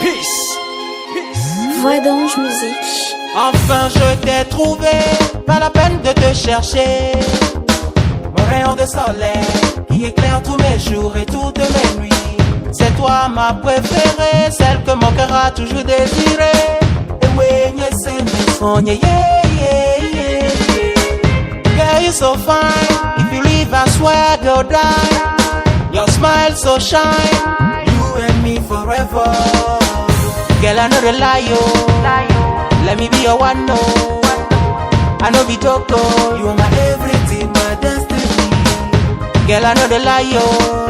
Peace. Voix d'ange musique. Enfin je t'ai trouvé, pas la peine de te chercher. Mon rayon de soleil qui éclaire tous mes jours et toutes mes nuits. C'est toi ma préférée, celle que mon cœur a toujours désirée. Et oui, c'est mes songes, yeah, yeah, yeah. Girl, you're so fine, if you leave I swear you'll die. Your smile so shine, you and me forever. Girl, I know the lie, oh. Let me be your one, no. I know be Toko. You are my everything, my destiny. Girl, I know the lie, oh.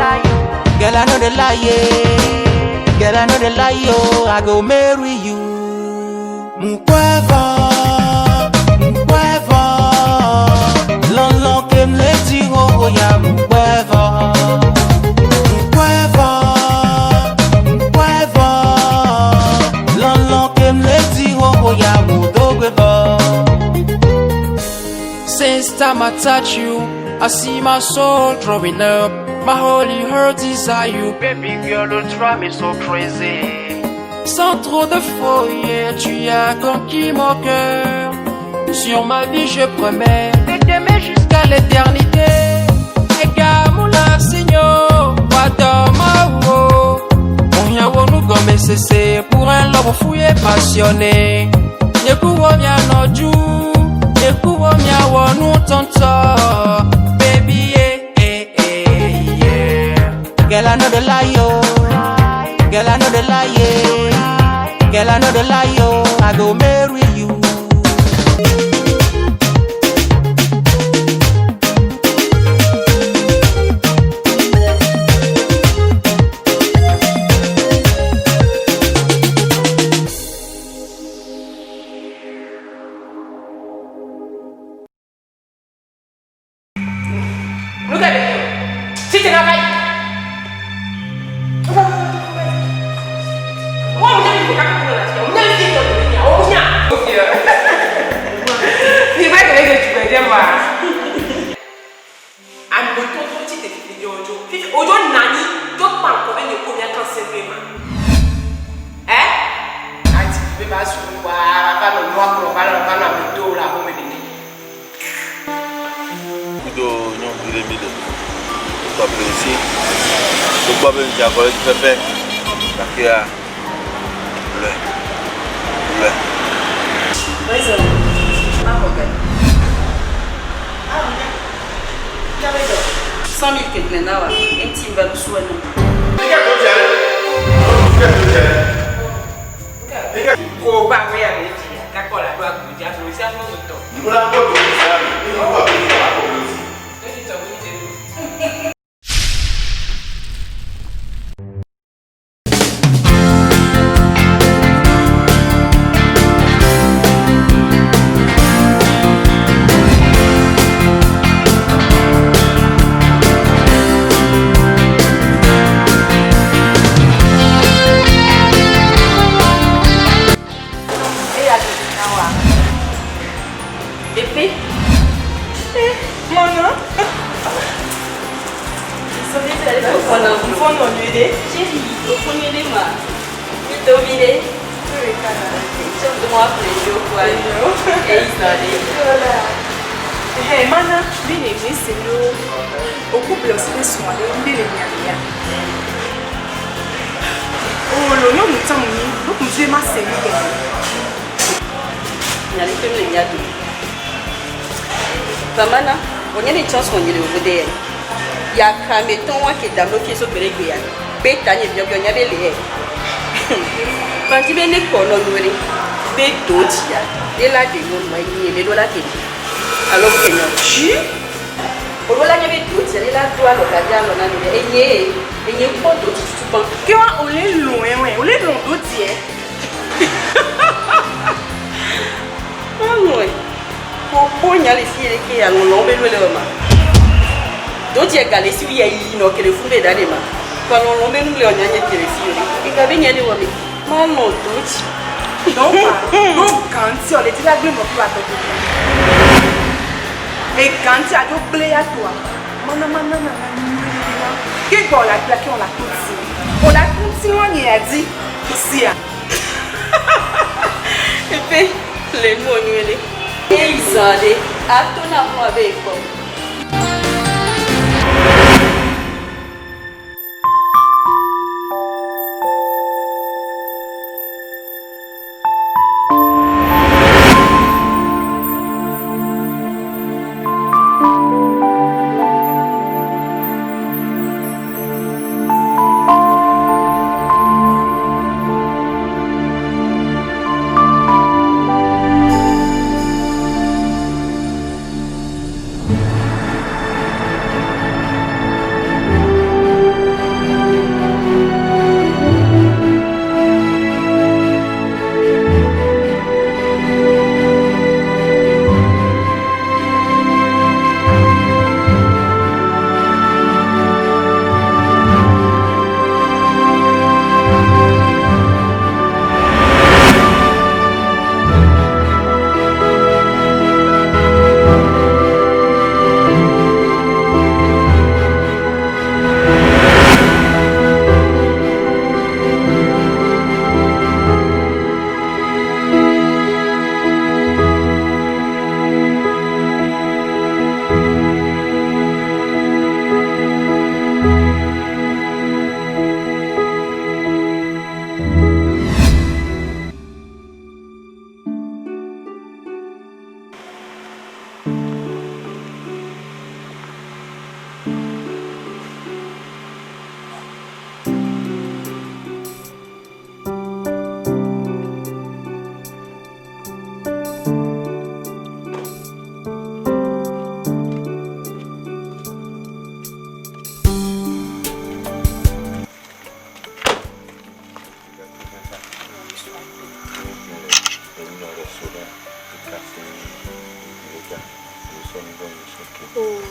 Girl, I know the lie, yeah. Girl, I know the lie, oh. I go marry you. Mkweva, mkweva. Long, long, kem leti, oh, yeah, mkweva. Since time I touch you, I see my soul growing up. My holy heart desire you. Baby girl, don't drive me so crazy. Sans trop de folie, tu as conquis mon cœur. Sur ma vie, je promets de t'aimer jusqu'à l'éternité. Egamula, Seigneur, Wadama, oh. On vient où nous comme cessé pour un love fou et passionné. Yekuwa mia noju, yekuwa mia wonu tonto. Baby, yeah. Girl, I know the lie, oh. Girl, I know the lie, yeah. Girl, I know the lie, oh. I go marry you. Look at it. Sit in a fight. Pourquoi même tu as volé du pépé? Parce que le 100 000 quelqu'un là, un petit va nous soigner. Mana, bine meselo, o couple aussi soigné, bine bien. Oh, le nom nous sommes unis, donc nous sommes assez bien. Il y a les films les gars. Pamana, on y a des chances qu'on y est au modèle. Il y a quand même ton qui est dans le pied sur le régulier. Bétanie bien bien y avait les. Quand tu viens l'école, on y est. Bétotia, et là des mots moyens, les dollars qui. Alors que non. Chi? On va la gagner tout, c'est là toi l'occasion on a mis et pas d'autres tu penses. Que on est loin, ouais, on est loin d'autres. Ah ouais. Pour y aller filles qui a on l'embelle le ma. D'autres y a galé si il y a ino que le fou de d'aller ma. Quand on l'embelle nous le on y a qui les filles. Et quand bien y aller ouais. Maman d'autres. Donc quand si on est là bien mon plat. Et quand tu as oublié à toi, qu'est-ce qu'on a plaqué, on l'a tout dit. On l'a tout dit, on y a dit, ici. Be le monuele. Exade. Atona mo abeko.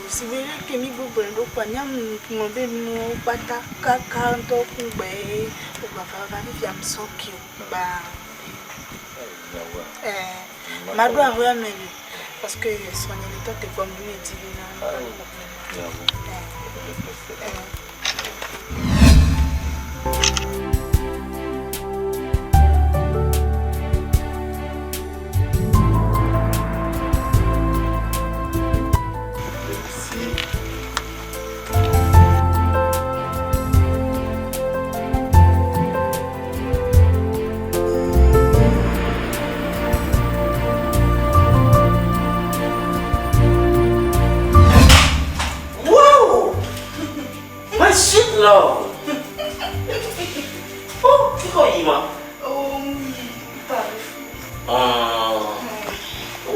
Si vous voulez que mi bobo ndo kwa nyam ngombe mo bata kaka ndo kungbe o baba ni vya msoki ba madwa hoya meli parce que son état est comme lui divina. Love. Oh, ikaw ima.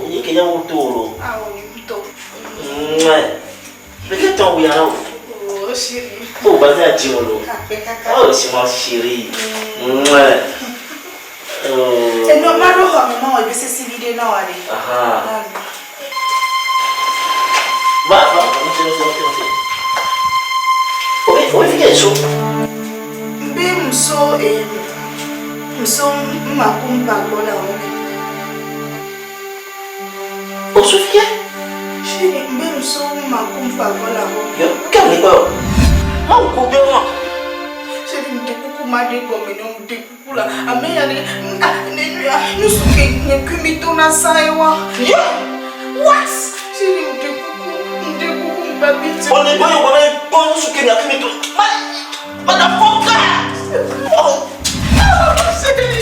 Ni kaya uturo. Uto. Beke tong ya no. Shiri. Baza jimolo. Si ma shiri. No maro ho no be se sivide na wale. Aha. Ba, Oi, fiquei isso. Bem, sou uma cumpa agora. O senhor fiquei? Bem, sou uma cumpa agora. Eu quero me pôr. Não, o meu não. Se ele me tem pouco mais de como não me tem pouco lá. A minha não sei que me torna saiwa. What? Se ele me tem pouco babi. Olha, eu vou isso que me acredito. Mas a foca. Oh, sério.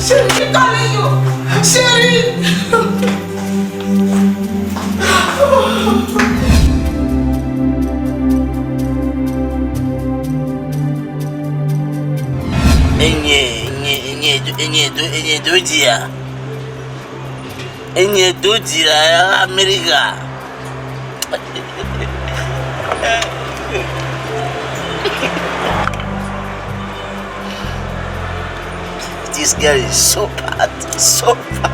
Sério, carinho. Sério. Enye do dia America. This girl is so bad, so bad.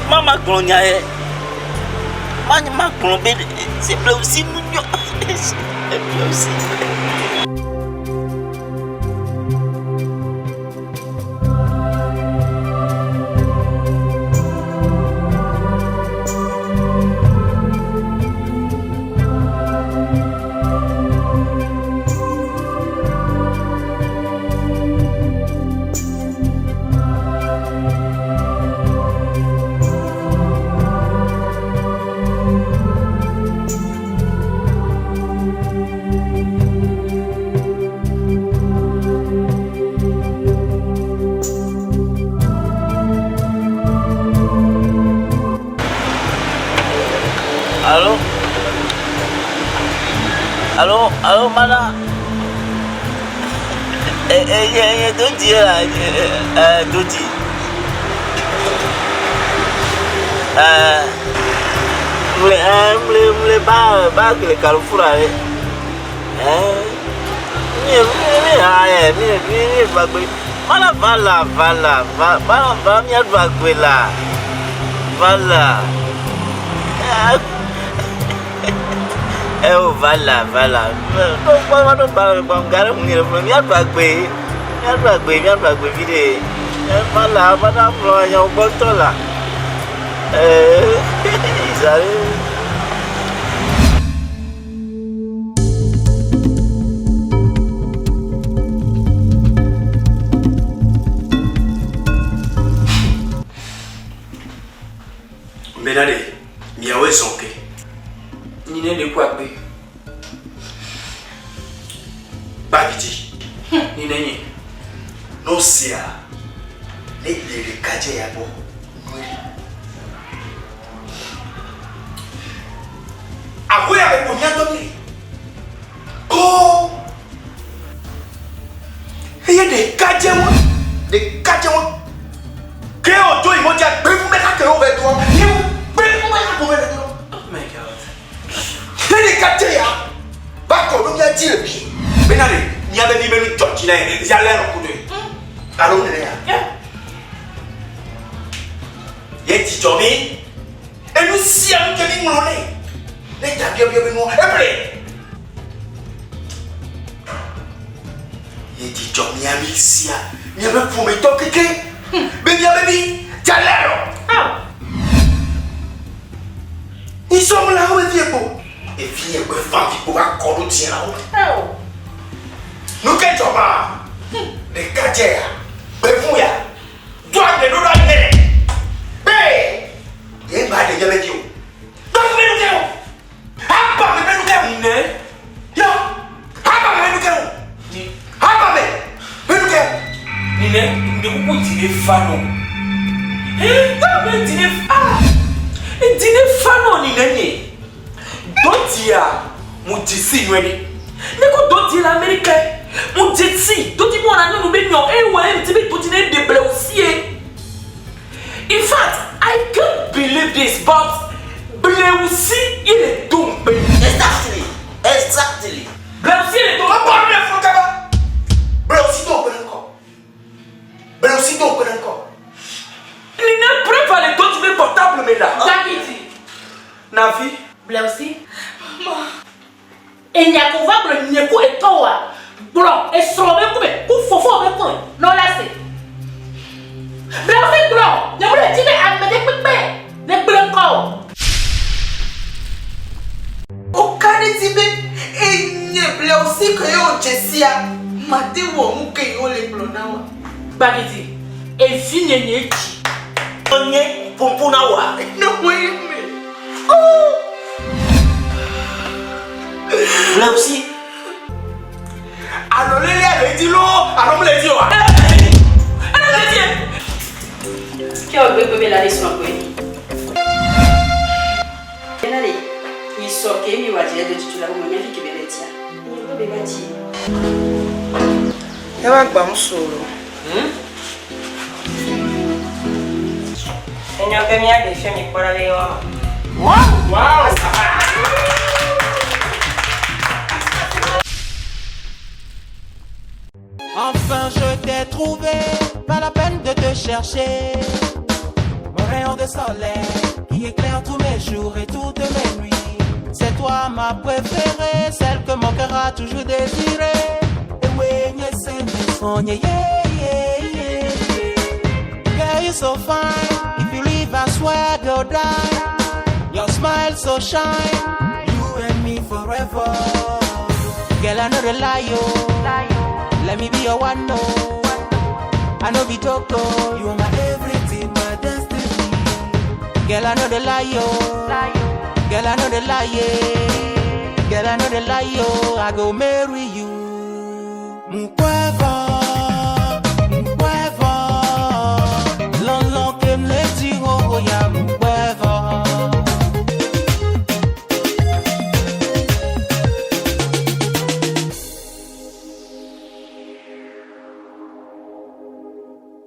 Mama gronya e. Mama grombe, c'est bleu aussi mignon. C'est bleu aussi. Allô? Allô, mana? Dodi là, Dodi. Mulai ba ke Carrefour ale. Mi bagbe. Mana vala mi bagbe la. Vala. Oh vala. No bangare munire mi bagbe vide. Vala bana bro ya obotola. Isare. Benade, miawe sonke. Nine de quoi be? Bagiti. Nine ni. No sia. Le kaje ya bo. Awe ya ko nyato ni. Ko. Eye de kaje won. Ke o to imoja gbe fun me ka ke o be to. Oh my God. Nene kaje ya. Ba ko lo ya ti le bi. Benade, ni abe bi menu church na ya le ro kudo. Alo nene ya. Ye ti jomi. Enu si am ke bi mo ne. Ne ja bi bi no e ple. Ye ti jomi ya mi si a. Ni abe fu me to keke. Baby, jalero. Ils sont là où est beau. Et puis il femme qui pourra corrompre là. Nous qu'est-ce que les quartiers, befouya, toi de nous donner. Bé, il y a pas de jamais dit. Donc mais nous qu'est-ce? Ah pas mais nous qu'est-ce? Yo, ah pas mais nous qu'est-ce? Ah pas mais nous qu'est-ce? Nine, de beaucoup dîner fano. Mais dîner et dîner fano Nine. Dotia, mon d'ici nous est. Mais quand Dotia l'américain, mon d'ici, Dotia moi on a nous bénions et ouais, un petit peu dîner de blé aussi. In fact, I can't believe this, but blé aussi il est tombé. Exactly. Blé aussi il est tombé. Pas de frontaba. Blé aussi tombé encore. Blé aussi tombé encore. Nine prépare les documents portables mais là. Bagiti. Navi. Blé aussi. Et nya ko va blé nya ko e to wa. Bro, e so be ko be. Ku fofo be ko. No la se. Blé aussi bro. Nya mo le ti be am de pepe. Ne blé ko. O kari ti be enye blé aussi que yo jesia. Mate wo mu ke yo le blo na wa. Bagiti. E finye nye chi. Onye pumpuna wa. No way me. Là aussi. Alors les gars, dit l'eau, alors me les dit wa. Qui a oublié que la leçon quoi? Benade, il sort que mi wa dire de tu la mo nya fi ke be letia. Ni be bati. E wa gba un soro. Señor, que me ha dicho mi por ahí. Wow. Enfin je t'ai trouvé, pas la peine de te chercher. Mon rayon de soleil qui éclaire tous mes jours et toutes mes nuits. C'est toi ma préférée, celle que mon cœur a toujours désirée. Et oui, girl, you're so fine. If you leave, I swear go die. Your smile so shine, you and me forever. Girl, I know the lie, let me be your one, no. I know be Toko, you are my everything, my destiny. Girl, I know the lie, girl, I know the lie, girl, I know the lie, I go marry you. Mukweko.